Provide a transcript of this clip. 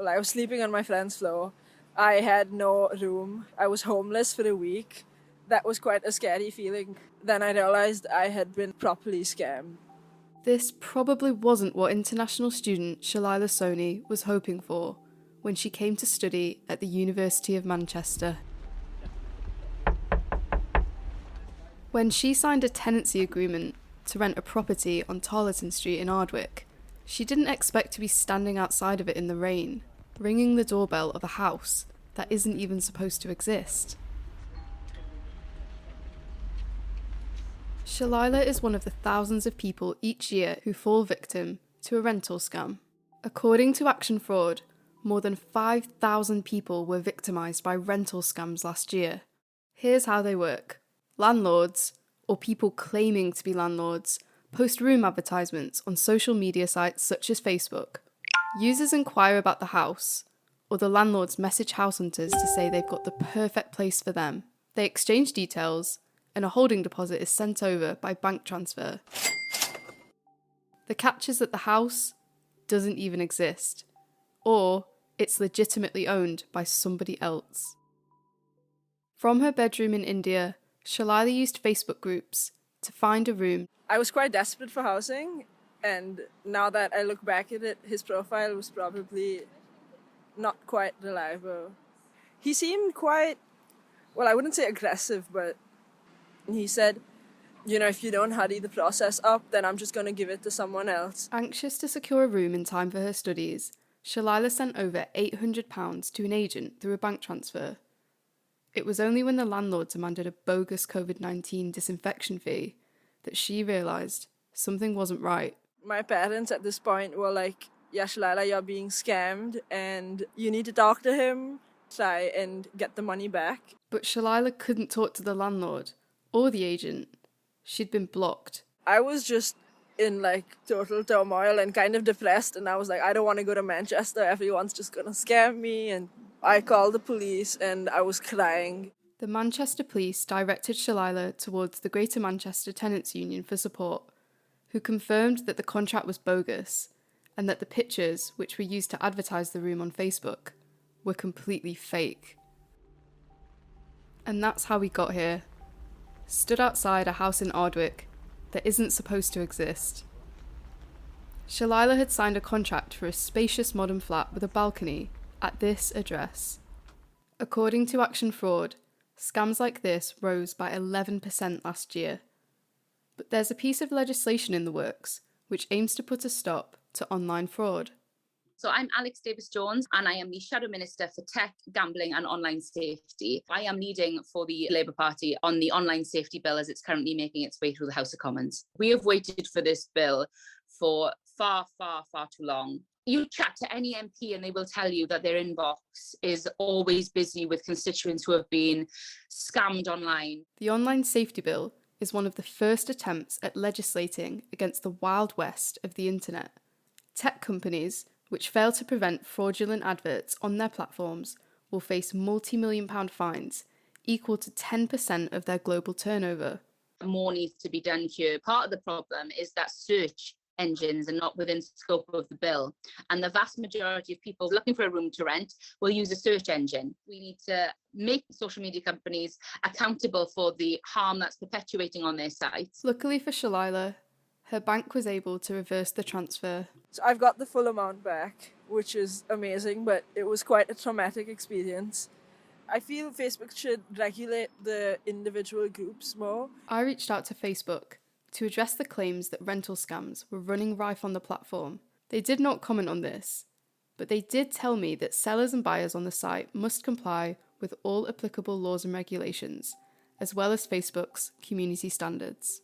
Well, I was sleeping on my friend's floor. I had no room. I was homeless for a week. That was quite a scary feeling. Then I realized I had been properly scammed. This probably wasn't what international student Shalila Soni was hoping for when she came to study at the University of Manchester. When she signed a tenancy agreement to rent a property on Tarleton Street in Ardwick, she didn't expect to be standing outside of it in the rain, ringing the doorbell of a house that isn't even supposed to exist. Shalila is one of the thousands of people each year who fall victim to a rental scam. According to Action Fraud, more than 5,000 people were victimised by rental scams last year. Here's how they work. Landlords, or people claiming to be landlords, post room advertisements on social media sites such as Facebook. Users inquire about the house, or the landlords message house hunters to say they've got the perfect place for them. They exchange details, and a holding deposit is sent over by bank transfer. The catch is that the house doesn't even exist, or it's legitimately owned by somebody else. From her bedroom in India, Shalila used Facebook groups to find a room. I was quite desperate for housing, and now that I look back at it, his profile was probably not quite reliable. He seemed quite, well, I wouldn't say aggressive, but he said, if you don't hurry the process up, then I'm just going to give it to someone else. Anxious to secure a room in time for her studies, Shalila sent over £800 to an agent through a bank transfer. It was only when the landlord demanded a bogus COVID-19 disinfection fee that she realised something wasn't right. My parents at this point were like, yeah, Shalila, you're being scammed and you need to talk to him, try and get the money back. But Shalila couldn't talk to the landlord or the agent. She'd been blocked. I was just in total turmoil and kind of depressed, and I was like, I don't want to go to Manchester, everyone's just gonna scam me. And I called the police and I was crying. The Manchester police directed Shalila towards the Greater Manchester Tenants Union for support, who confirmed that the contract was bogus and that the pictures, which were used to advertise the room on Facebook, were completely fake. And that's how we got here. Stood outside a house in Ardwick that isn't supposed to exist. Shalila had signed a contract for a spacious modern flat with a balcony at this address. According to Action Fraud, scams like this rose by 11% last year. But there's a piece of legislation in the works which aims to put a stop to online fraud. So I'm Alex Davis-Jones and I am the Shadow Minister for Tech, Gambling and Online Safety. I am leading for the Labour Party on the online safety bill as it's currently making its way through the House of Commons. We have waited for this bill for far, far, far too long. You chat to any MP and they will tell you that their inbox is always busy with constituents who have been scammed online. The online safety bill is one of the first attempts at legislating against the wild west of the internet. Tech companies which fail to prevent fraudulent adverts on their platforms will face multi-million-pound fines equal to 10% of their global turnover. More needs to be done here. Part of the problem is that search engines are not within scope of the bill, and the vast majority of people looking for a room to rent will use a search engine. We need to make social media companies accountable for the harm that's perpetuating on their sites. Luckily for Shalila, her bank was able to reverse the transfer. So I've got the full amount back, which is amazing, but it was quite a traumatic experience. I feel Facebook should regulate the individual groups more. I reached out to Facebook to address the claims that rental scams were running rife on the platform. They did not comment on this, but they did tell me that sellers and buyers on the site must comply with all applicable laws and regulations, as well as Facebook's community standards.